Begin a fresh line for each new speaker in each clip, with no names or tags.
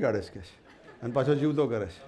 કાઢે છે કે છે અને પાછો જીવતો કરે છે.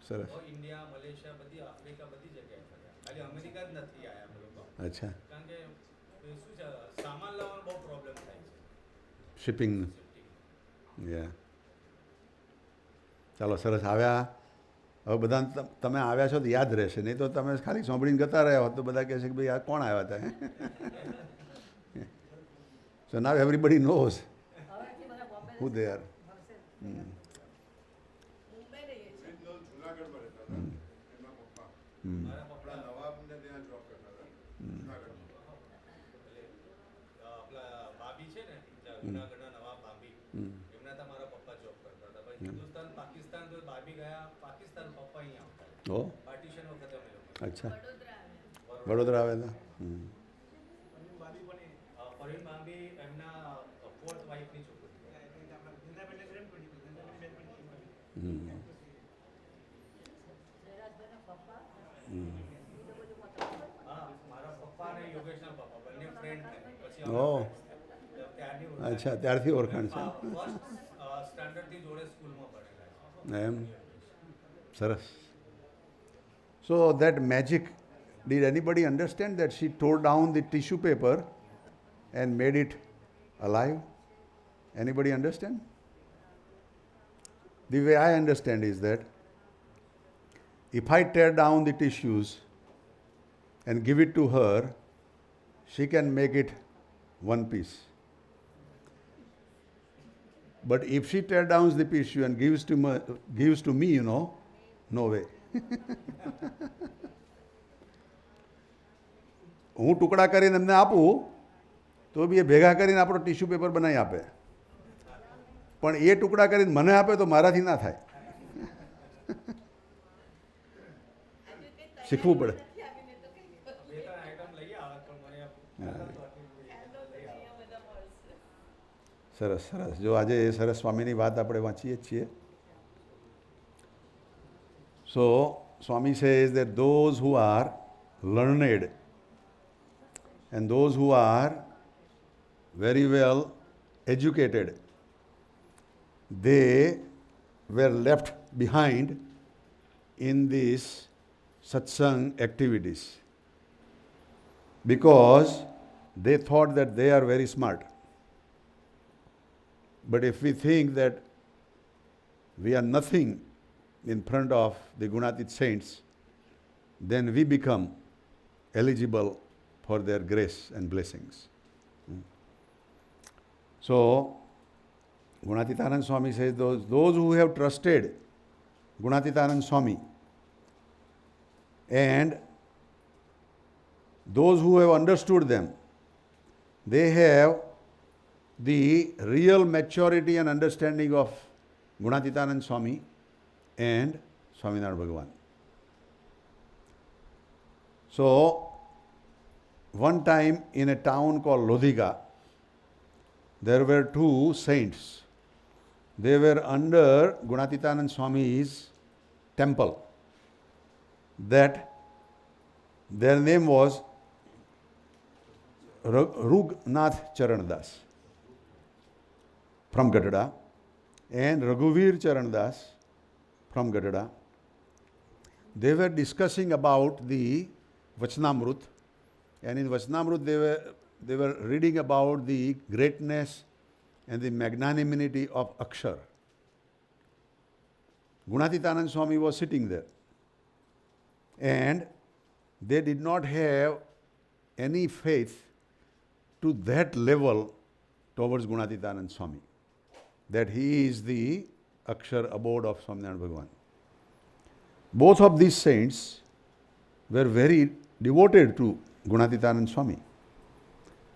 સરસ. અચ્છા. શિપિંગનું. યા ચાલો સરસ આવ્યા. હવે બધા તમે આવ્યા છો તો યાદ રહેશે, નહીં તો તમે ખાલી સાંભળીને જતા રહ્યા હોત તો બધા કહેશે કે ભાઈ આ કોણ આવ્યા હતા. So now everybody knows who they are. Oh, અચ્છા વડોદરા આવેલા. ઓહ અચ્છા ત્યારથી ઓળખાણ છે એમ. સરસ. So that magic, did anybody understand that she tore down the tissue paper and made it alive? Anybody understand? The way I understand is that if I tear down the tissues and give it to her, she can make it one piece. But if she tears down the tissue and gives to me, no way. હું ટુકડા કરીને એમને આપું તો બી એ ભેગા કરીને આપણો tissue paper બનાવી આપે, પણ એ ટુકડા કરીને મને આપે તો મારાથી ના થાય. શીખવું પડે. સરસ સરસ. જો આજે એ સરસ સ્વામીની વાત આપણે વાંચીએ જ છીએ. So Swami says that those who are learned and those who are very well educated, they were left behind in these satsang activities because they thought that they are very smart. But if we think that we are nothing in front of the Gunatit saints, then we become eligible for their grace and blessings. So, Gunatitanand Swami says those who have trusted Gunatitanand Swami and those who have understood them, they have the real maturity and understanding of Gunatitanand Swami and Swaminarayan Bhagavan. So, one time in a town called Lodhiga, there were two saints. They were under Gunatitanand Swami's temple. That their name was Rugnath Charandas from Gadada and Raghuvir Charandas from Gadada. They were discussing about the Vachnamrut, and in Vachnamrut they were reading about the greatness and the magnanimity of Akshar. Gunatitanand Swami was sitting there, and they did not have any faith to that level towards Gunatitanand Swami, that he is the Akshar abode of Swaminarayan Bhagavan. Both of these saints were very devoted to Gunatitanand Swami.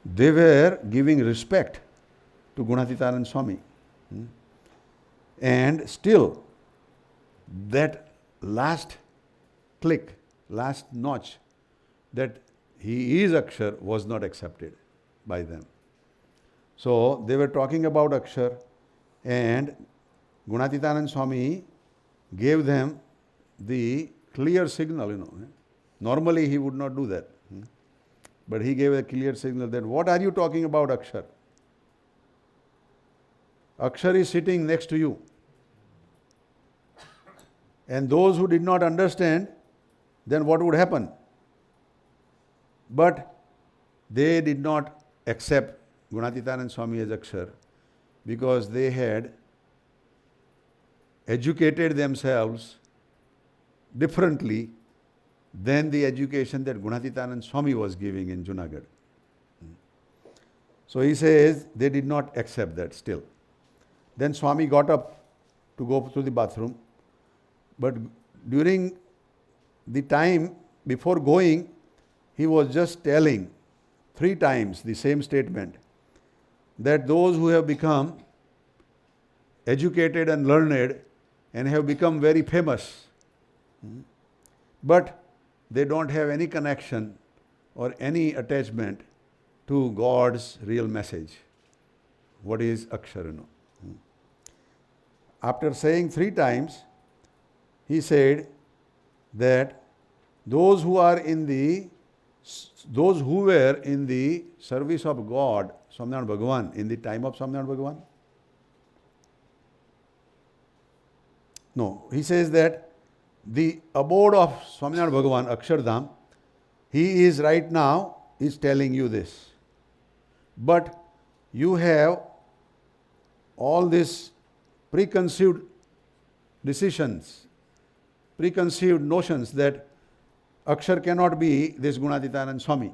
They were giving respect to Gunatitanand Swami. And still, that last click, last notch, that he is Akshar was not accepted by them. So they were talking about Akshar, and Gunatitanand Swami gave them the clear signal, Normally he would not do that. But he gave a clear signal that, what are you talking about, Akshar? Akshar is sitting next to you. And those who did not understand, then what would happen? But they did not accept Gunatitanand Swami as Akshar because they had educated themselves differently than the education that Gunatitanand Swami was giving in Junagadh. So he says they did not accept that still. Then Swami got up to go to the bathroom, but during the time before going, he was just telling 3 times the same statement, that those who have become educated and learned and have become very famous, but they don't have any connection or any attachment to God's real message. What is Akshar? After saying 3 times, he said that those who were in the service of God, Swaminarayan Bhagavan, in the time of Swaminarayan Bhagavan. No, he says that the abode of Swaminarayan Bhagavan, Akshardham, he is right now, is telling you this. But you have all these preconceived decisions, preconceived notions that Akshar cannot be this Gunatitanand Swami.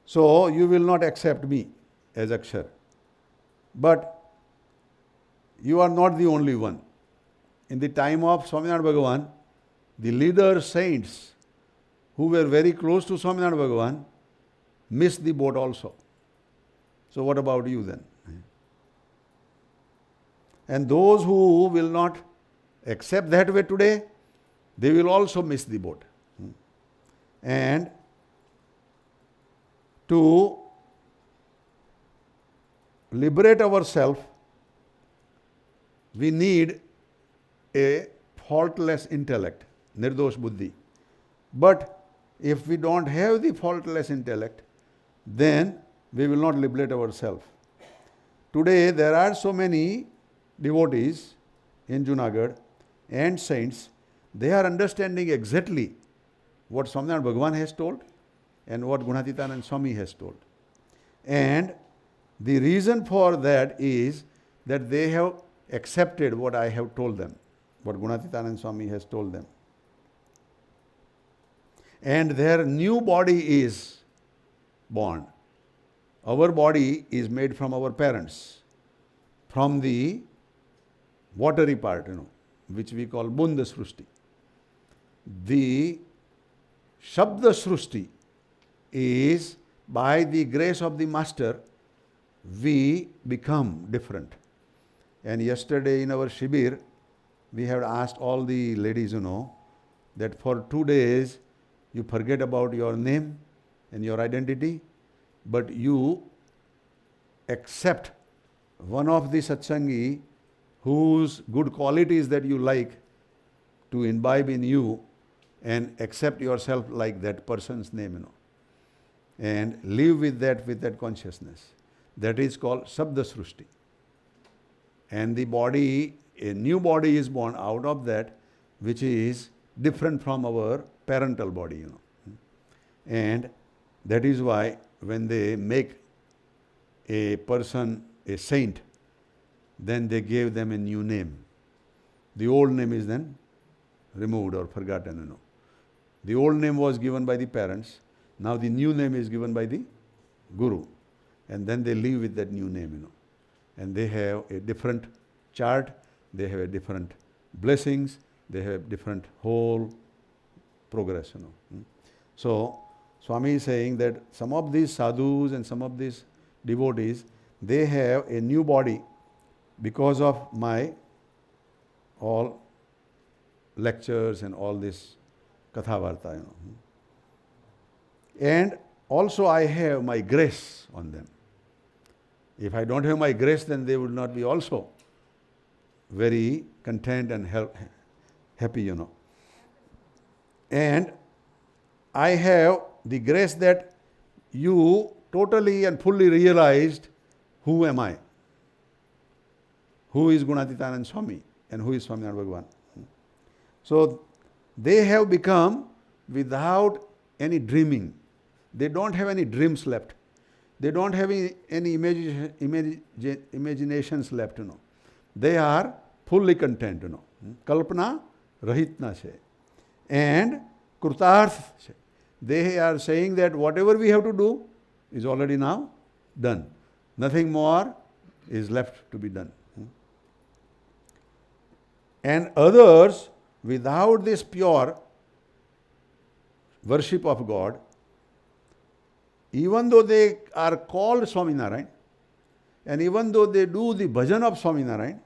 So you will not accept me as Akshar. But you are not the only one. In the time of Swaminarayan Bhagavan, the leader saints who were very close to Swaminarayan Bhagavan missed the boat also. So what about you then? And those who will not accept that way today, they will also miss the boat. And to liberate ourselves, we need a faultless intellect, nirdosh buddhi. But if we don't have the faultless intellect, then we will not liberate ourselves. Today there are so many devotees in Junagadh and saints, they are understanding exactly what Swaminarayan Bhagavan has told and what Gunatitanand Swami has told. And the reason for that is that they have accepted what I have told them, what Gunatitanand Swami has told them. And their new body is born. Our body is made from our parents, from the watery part, which we call Bunda Srushti. The Shabda Srushti is, by the grace of the Master, we become different. And yesterday in our Shibir, we have asked all the ladies, that for 2 days you forget about your name and your identity, but you accept one of the satsangi whose good qualities that you like to imbibe in you and accept yourself like that person's name, and live with that consciousness. That is called Sabda Srushti. And the body, a new body is born out of that, which is different from our parental body, And that is why when they make a person a saint, then they gave them a new name. The old name is then removed or forgotten, The old name was given by the parents. Now the new name is given by the Guru. And then they live with that new name, And they have a different chart, they have a different blessings, they have different whole progress, So Swami is saying that some of these sadhus and some of these devotees, they have a new body because of my all lectures and all this katha-varta, And also I have my grace on them. If I don't have my grace, then they would not be also very content and happy, And I have the grace that you totally and fully realized, who am I? Who is Gunatitanand Swami and who is Swaminarayan Bhagavan? So they have become without any dreaming. They don't have any dreams left. They don't have any imaginations left, They are fully content, Kalpana rahitna છે. And krutarth છે. They are saying that whatever we have to do is already now done. Nothing more is left to be done. And others, without this pure worship of God, even though they are called Swaminarayan, and even though they do the bhajan of Swaminarayan,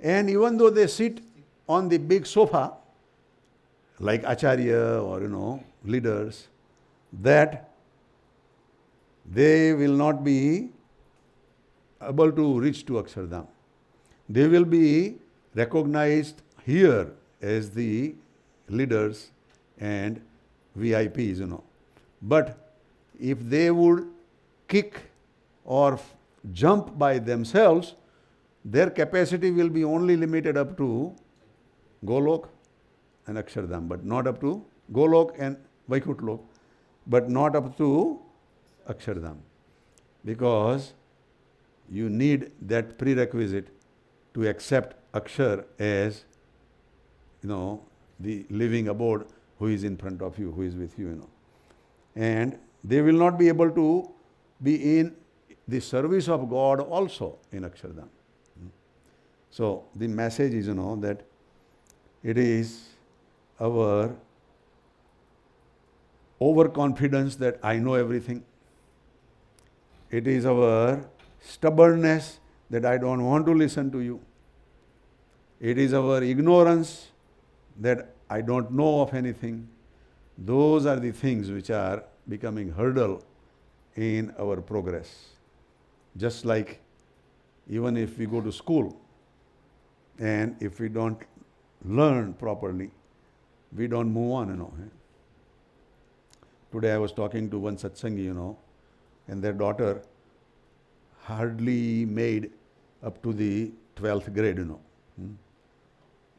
and even though they sit on the big sofa, like Acharya or, leaders, that they will not be able to reach to Akshardham. They will be recognized here as the leaders and VIPs, But if they would kick or jump by themselves, their capacity will be only limited up to Golok and Akshardham, but not up to Golok and Vaikunthlok, but not up to Akshardham. Because you need that prerequisite to accept Akshar as, the living abode who is in front of you, who is with you, And they will not be able to be in the service of God also in Akshardham. So the message is, that it is our overconfidence that I know everything. It is our stubbornness that I don't want to listen to you. It is our ignorance that I don't know of anything. Those are the things which are becoming hurdle in our progress. Just like even if we go to school and if we don't learn properly, we don't move on, Today I was talking to one satsangi, and their daughter hardly made up to the 12th grade,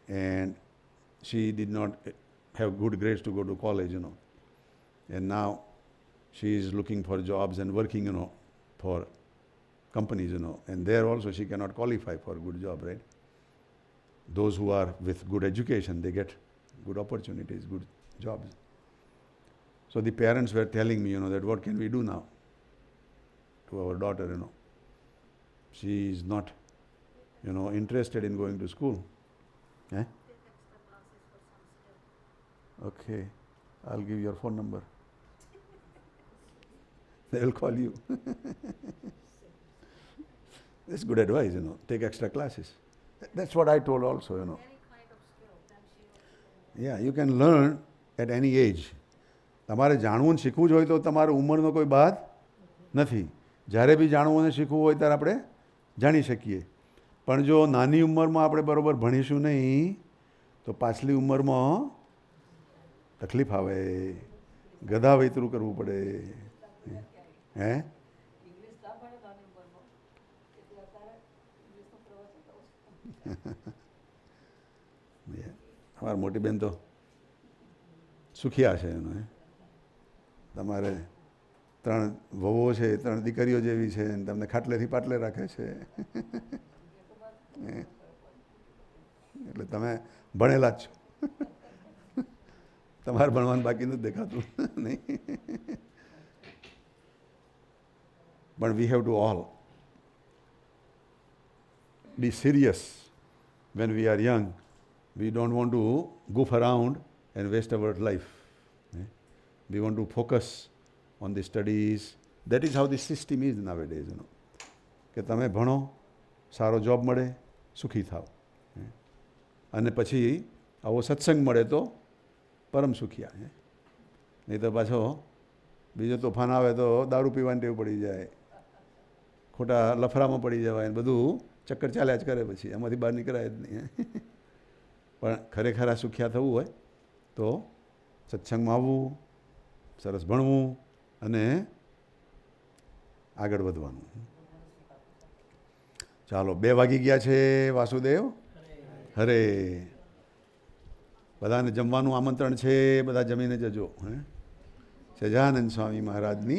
And she did not have good grades to go to college, And now she is looking for jobs and working, for companies, And there also she cannot qualify for a good job, right? Those who are with good education, they get good opportunities, good jobs. So the parents were telling me, that what can we do now to our daughter, She is not, interested in going to school. Eh? Okay, I'll give your phone number. They will call you. That's good advice, Take extra classes. That's what I told also,
Any kind of skill, then she
Yeah, you can learn at any age. તમારે જાણવું ને શીખવું જ હોય તો તમારી ઉંમરનો કોઈ બાદ નથી. જ્યારે બી જાણવું અને શીખવું હોય ત્યારે આપણે જાણી શકીએ. પણ જો નાની ઉંમરમાં આપણે બરાબર ભણીશું નહીં તો પાછલી ઉંમરમાં તકલીફ આવે, ગધા વૈતરું કરવું પડે. હે અમારી મોટી બેન તો સુખિયા છે એનો. તમારે 3 વહુઓ છે, 3 દીકરીઓ જેવી છે, અને તમને ખાટલેથી પાટલે રાખે છે. એટલે તમે ભણેલા જ છો. તમારે ભણવાનું બાકી નથી દેખાતું નહીં. But we have to all be serious when we are young. We don't want to goof around and waste our life. We want to focus on the studies. That is how the system is nowadays, કે તમે ભણો, સારો job મળે, સુખી થાવ. અને પછી આવો સત્સંગ મળે તો પરમ સુખિયા. નહીં તો પાછો બીજો તોફાન આવે તો દારૂ પીવાની ટેવ પડી જાય, ખોટા લફરામાં પડી જવાય, બધું ચક્કર ચાલ્યા જ કરે, પછી એમાંથી બહાર નીકળાય જ નહીં. પણ ખરેખર આ સુખિયા થવું હોય તો સત્સંગમાં આવવું, સરસ ભણવું અને આગળ વધવાનું. ચાલો 2 વાગી ગયા છે. વાસુદેવ હરે. બધાને જમવાનું આમંત્રણ છે. બધા જમીને જજો. હે સજાનંદ સ્વામી મહારાજની